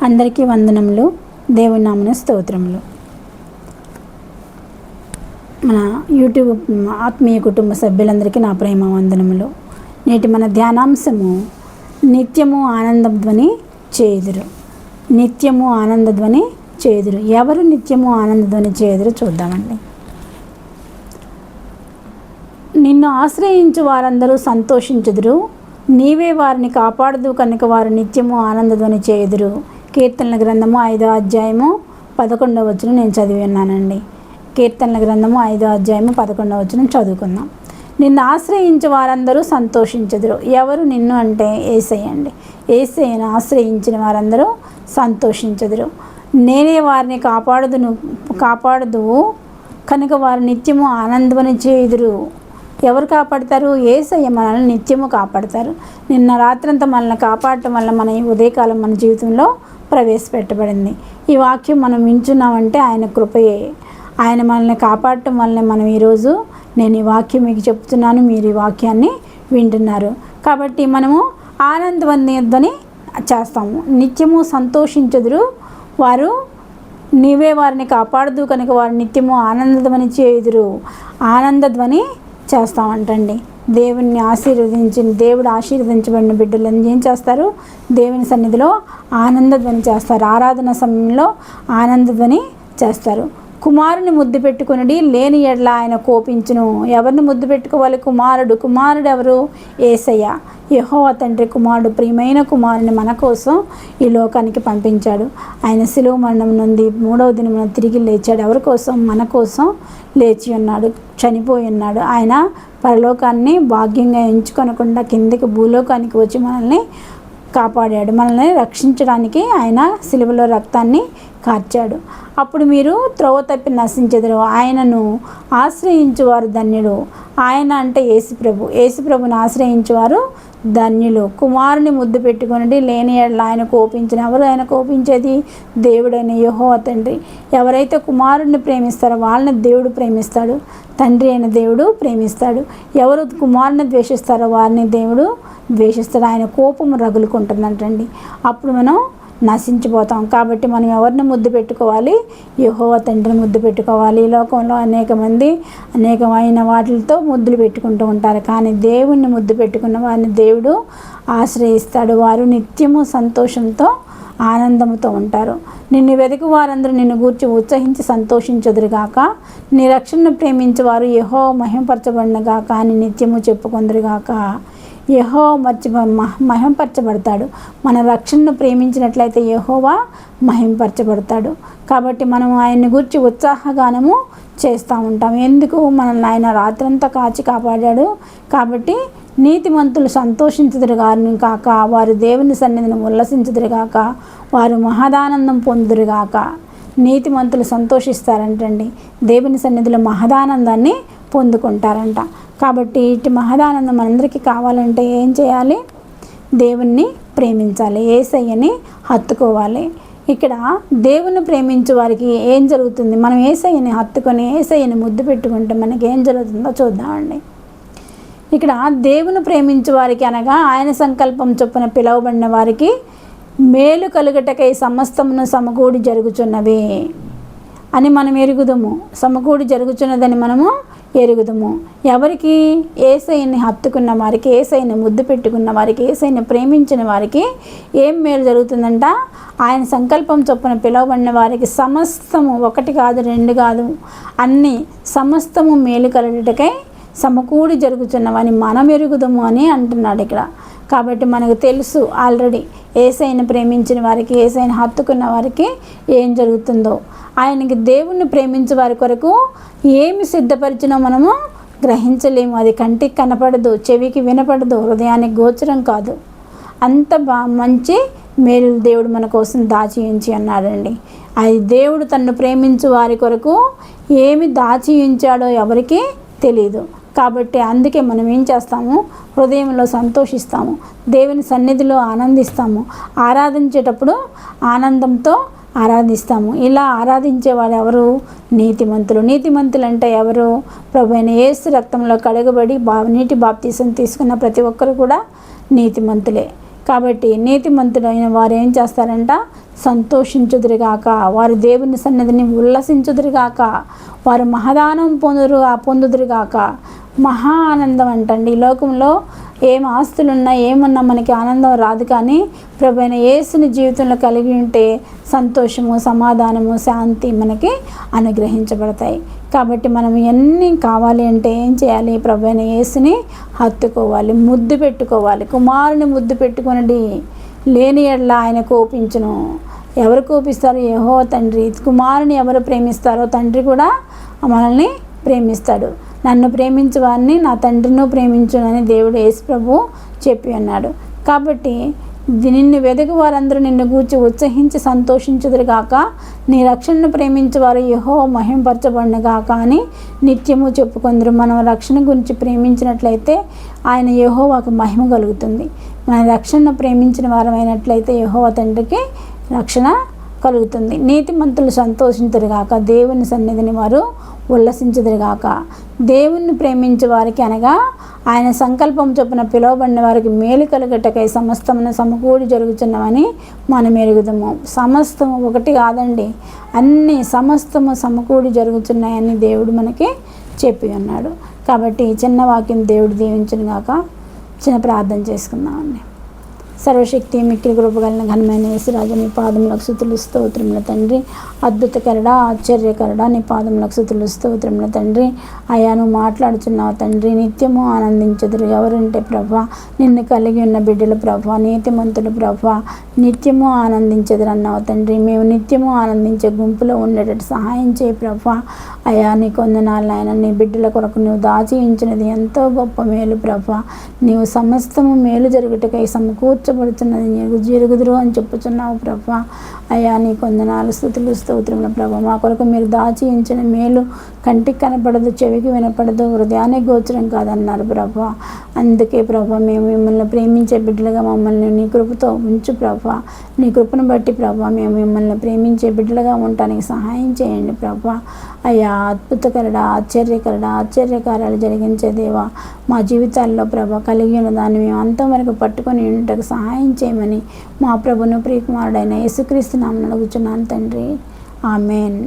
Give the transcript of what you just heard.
అందరికీ వందనములు. దేవుని నామమున స్తోత్రములు. మన యూట్యూబ్ ఆత్మీయ కుటుంబ సభ్యులందరికీ నా ప్రేమ వందనములు. నేటి మన ధ్యానాంశము నిత్యము ఆనందధ్వని చేయుదురు. నిత్యము ఆనందధ్వని చేయుదురు. ఎవరు నిత్యము ఆనందధ్వని చేయుదురు చూద్దామండి. నిన్ను ఆశ్రయించు వారందరూ సంతోషించుదురు. నీవే వారిని కాపాడుదు కనుక వారు నిత్యము ఆనందధ్వని చేయుదురు. కీర్తనల గ్రంథము 5వ అధ్యాయము 11వ వచనం నేను చదివి ఉన్నానండి. కీర్తనల గ్రంథము 5వ అధ్యాయము 11వ వచనం చదువుకుందాం. నిన్ను ఆశ్రయించే వారందరూ సంతోషించుదురు. ఎవరు నిన్ను అంటే యేసయ్య అండి. యేసయ్యను ఆశ్రయించిన వారందరూ సంతోషించుదురు. నేనే వారిని కాపాడుదువు కనుక వారు నిత్యము ఆనందమని చేయుదురు. ఎవరు కాపాడతారు? యేసయ్య మనల్ని నిత్యము కాపాడతారు. నిన్న రాత్రంతా మనల్ని కాపాడటం వల్ల మన ఈ ఉదయకాలం మన జీవితంలో ప్రవేశపెట్టబడింది. ఈ వాక్యం మనం వింటున్నామంటే ఆయన కృపయే. ఆయన మనల్ని కాపాడటం వల్లనే మనం ఈరోజు నేను ఈ వాక్యం మీకు చెప్తున్నాను, మీరు ఈ వాక్యాన్ని వింటున్నారు. కాబట్టి మనము ఆనందవంతుని చేస్తాము. నిత్యము సంతోషించుదురు వారు, నీవే వారిని కాపాడుదు కనుక వారు నిత్యము ఆనందధ్వని చేయుదురు. ఆనందధ్వని చేస్తామంటండి. దేవుడు ఆశీర్వదించబడిన బిడ్డలు ఏం చేస్తారు? దేవుని సన్నిధిలో ఆనందధ్వని చేస్తారు. ఆరాధన సమయంలో ఆనందధ్వని చేస్తారు. కుమారుని ముద్దు పెట్టుకుని లేని ఎడల ఆయన కోపించును. ఎవరిని ముద్దు పెట్టుకోవాలి? కుమారుడు ఎవరు? యేసయ్య. యెహోవా తండ్రి కుమారుడు, ప్రియమైన కుమారుని మన కోసం ఈ లోకానికి పంపించాడు. ఆయన శిలువ మరణం నుండి 3వ దినమున తిరిగి లేచాడు. ఎవరి కోసం? మన కోసం లేచి ఉన్నాడు, చనిపోయి ఉన్నాడు. ఆయన పరలోకాన్ని భాగ్యంగా ఎంచుకొనకుండా కిందకి భూలోకానికి వచ్చి మనల్ని కాపాడాడు. మనల్ని రక్షించడానికి ఆయన శిలువలో రక్తాన్ని కార్చాడు. అప్పుడు మీరు త్రోవ తప్పి నశించెదరు. ఆయనను ఆశ్రయించువారు ధన్యుడు. ఆయన అంటే యేసుప్రభు. యేసుప్రభుని ఆశ్రయించువారు ధన్యులు. కుమారుని ముద్దు పెట్టుకుని లేని ఎడల ఆయన కోపించిన. ఎవరు ఆయన కోపించేది? దేవుడైన యెహోవా తండ్రి. ఎవరైతే కుమారుడిని ప్రేమిస్తారో వాళ్ళని దేవుడు ప్రేమిస్తాడు. తండ్రి అయిన దేవుడు ప్రేమిస్తాడు. ఎవరు కుమారుని ద్వేషిస్తారో వారిని దేవుడు ద్వేషిస్తాడు. ఆయన కోపము రగులుకుంటుందంటండి. అప్పుడు మనం నశించిపోతాం. కాబట్టి మనం ఎవరిని ముద్దు పెట్టుకోవాలి? యెహోవా తండ్రిని ముద్దు పెట్టుకోవాలి. ఈ లోకంలో అనేకమైన వాటితో ముద్దులు పెట్టుకుంటూ ఉంటారు. కానీ దేవుణ్ణి ముద్దు పెట్టుకున్న వారిని దేవుడు ఆశ్రయిస్తాడు. వారు నిత్యము సంతోషంతో ఆనందంతో ఉంటారు. నిన్ను వెతికి వారందరూ నిన్ను గూర్చి ఉత్సహించి సంతోషించుదురుగాక. నీ రక్షణను ప్రేమించేవారు యెహోవా మహింపరచబడినగాక అని నిత్యము చెప్పుకొందురుగాక. యెహోవా మహింపరచబడతాడు. మన రక్షణను ప్రేమించినట్లయితే యెహోవా మహింపరచబడతాడు. కాబట్టి మనం ఆయన్ని గురించి ఉత్సాహగానము చేస్తూ ఉంటాం. ఎందుకు? మనల్ని ఆయన రాత్రంతా కాచి కాపాడాడు. కాబట్టి నీతిమంతులు సంతోషించుదురుగాను కాక, వారు దేవుని సన్నిధిని ఉల్లసించుదురుగాక, వారు మహదానందం పొందుదురుగాక. నీతిమంతులు సంతోషిస్తారంటండి. దేవుని సన్నిధిలో మహదానందాన్ని పొందుకుంటారంట. కాబట్టి ఇటు మహదానందం మనందరికీ కావాలంటే ఏం చేయాలి? దేవుణ్ణి ప్రేమించాలి, యేసయ్యని హత్తుకోవాలి. ఇక్కడ దేవుని ప్రేమించే వారికి ఏం జరుగుతుంది? మనం యేసయ్యని హత్తుకొని యేసయ్యని ముద్దు పెట్టుకుంటే మనకి ఏం జరుగుతుందో చూద్దామండి. ఇక్కడ దేవుని ప్రేమించే వారికి అనగా ఆయన సంకల్పం చొప్పున పిలువబడిన వారికి మేలు కలుగటకై సమస్తమును సమకూడి జరుగుచున్నవి అని మనం ఎరుగుదుము. సమకూడి జరుగుచున్నదని మనము ఎరుగుదుము. ఎవరికి? యేసయ్యని హత్తుకున్న వారికి, యేసయ్యని ముద్దు పెట్టుకున్న వారికి, యేసయ్యని ప్రేమించిన వారికి ఏం మేలు జరుగుతుందంట? ఆయన సంకల్పం చొప్పున పిలువబడిన వారికి సమస్తము, ఒకటి కాదు రెండు కాదు, అన్నీ సమస్తము మేలు కలుగుటకై సమకూడి జరుగుతున్నవని మనం ఎరుగుదము అని అంటున్నాడు ఇక్కడ. కాబట్టి మనకు తెలుసు ఆల్రెడీ యేసయ్యని ప్రేమించిన వారికి, యేసయ్యని హత్తుకున్న వారికి ఏం జరుగుతుందో. ఆయనకి దేవుణ్ణి ప్రేమించే వారి కొరకు ఏమి సిద్ధపరిచినో మనము గ్రహించలేము. అది కంటికి కనపడదు, చెవికి వినపడదు, హృదయానికి గోచరం కాదు. అంత మంచి మేలు దేవుడు మన కోసం దాచి ఉంచి అన్నాడండి. అది దేవుడు తన్ను ప్రేమించు వారి కొరకు ఏమి దాచి ఉంచాడో ఎవరికి తెలియదు. కాబట్టి అందుకే మనం ఏం చేస్తాము? హృదయంలో సంతోషిస్తాము, దేవుని సన్నిధిలో ఆనందిస్తాము, ఆరాధించేటప్పుడు ఆనందంతో ఆరాధిస్తాము. ఇలా ఆరాధించేవారు ఎవరు? నీతిమంతులు. నీతిమంతులు అంటే ఎవరు? ప్రభువైన యేసు రక్తంలో కడగబడి నీటి బాప్తీసం తీసుకున్న ప్రతి ఒక్కరు కూడా నీతిమంతులే. కాబట్టి నీతిమంతుడైన వారు ఏం చేస్తారంట? సంతోషించుదురుగాక, వారు దేవుని సన్నిధిని ఉల్లసించుదురుగాక, వారు మహదానం పొందుదురుగాక. మహా ఆనందం అంటండి. ఈ లోకంలో ఏం ఆస్తులున్నా ఏమున్నా మనకి ఆనందం రాదు, కానీ ప్రభువైన యేసుని జీవితంలో కలిగి ఉంటే సంతోషము, సమాధానము, శాంతి మనకి అనుగ్రహించబడతాయి. కాబట్టి మనం ఎన్ని కావాలి అంటే ఏం చేయాలి? ప్రభువైన యేసుని హత్తుకోవాలి, ముద్దు పెట్టుకోవాలి. కుమారుని ముద్దు పెట్టుకొనడి, లేని యెడల ఆయన కోపించును. ఎవరు కోపిస్తారు? యెహోవా తండ్రి. కుమారుని ఎవరు ప్రేమిస్తారో తండ్రి కూడా మనల్ని ప్రేమిస్తాడు. నన్ను ప్రేమించు వారిని నా తండ్రిను ప్రేమించునని దేవుడు యేసు ప్రభువు చెప్పి అన్నాడు. కాబట్టి నిన్ను వెదకు వారందరూ నిన్ను గూర్చి ఉత్సహించి సంతోషించుదురుగాక, నీ రక్షణను ప్రేమించు వారు యెహోవా మహింపరచబడునుగాక అని నిత్యము చెప్పుకొందరు. మనం రక్షణ గురించి ప్రేమించినట్లయితే ఆయన యెహోవాకు మహిమ కలుగుతుంది. మన రక్షణను ప్రేమించిన వారమైనట్లయితే యెహోవా తండ్రికి రక్షణ కలుగుతుంది. నీతిమంతులు సంతోషించుదురుగాక, దేవుని సన్నిధిని వారు ఉల్లసించుదురుగాక. దేవుణ్ణి ప్రేమించే వారికి అనగా ఆయన సంకల్పం చొప్పున పిలువబడిన వారికి మేలు కలుగటకై సమస్తమును సమకూడి జరుగుతున్నవని మనం ఎరుగుదాము. సమస్తము ఒకటి కాదండి, అన్ని సమస్తము సమకూడి జరుగుతున్నాయని దేవుడు మనకి చెప్పి ఉన్నాడు. కాబట్టి చిన్న వాక్యం దేవుడు దీవించునుగాక. చిన్న ప్రార్థన చేసుకుందామండి. సర్వశక్తి మిక్కిలి కృపగలిగిన ఘనమైన యేసురాజు, నీ పాదములకు స్తుతులు స్తోత్రములు తండ్రి. అద్భుతకరుడా, ఆశ్చర్యకరుడా, నీ పాదములకు స్తుతులు స్తోత్రములు తండ్రి. అయ్యా, నువ్వు మాట్లాడుచున్నావు తండ్రి. నిత్యము ఆనందించుదురు ఎవరంటే ప్రభా, నిన్ను కలిగి ఉన్న బిడ్డలు ప్రభా, నీతిమంతులు ప్రభా, నిత్యము ఆనందించుదురు అన్నావు తండ్రి. మేము నిత్యము ఆనందించే గుంపులో ఉండేటట్టు సహాయం చేయి ప్రభా. అయ్యా, నీ కొందనాలు ఆయన నీ బిడ్డల కొరకు నువ్వు దాచియించినది ఎంతో గొప్ప మేలు ప్రభా. నీవు సమస్తము మేలు జరుగుటకై సమకూర్చబడుతున్నది జరుగుదురు అని చెప్పుచున్నావు ప్రభా. అయ్యా, నీ కొందనాలు స్తుతులు స్తోత్రములు ప్రభా. మా కొరకు మీరు దాచియించిన మేలు కంటికి కనపడదు, చెవికి వినపడదు, హృదయానికి గోచరం కాదన్నారు ప్రభా. అందుకే ప్రభా, మేము మిమ్మల్ని ప్రేమించే బిడ్డలుగా మమ్మల్ని నీ కృపతో ఉంచు ప్రభా. నీ కృపను బట్టి ప్రభా, మేము మిమ్మల్ని ప్రేమించే బిడ్డలుగా ఉండటానికి సహాయం చేయండి ప్రభా. అయ్యా, అద్భుతకరుడా, ఆశ్చర్యకరుడా, ఆశ్చర్యకార్యాలు జరిగించే దేవా, మా జీవితాల్లో ప్రభా కలిగి ఉన్న దాన్ని మేము అంతవరకు పట్టుకొని ఉండటకు సహాయం చేయమని మా ప్రభును ప్రియకుమారుడైన యేసుక్రీస్తు నామమున అడుగుచున్నాను తండ్రి. ఆమెన్.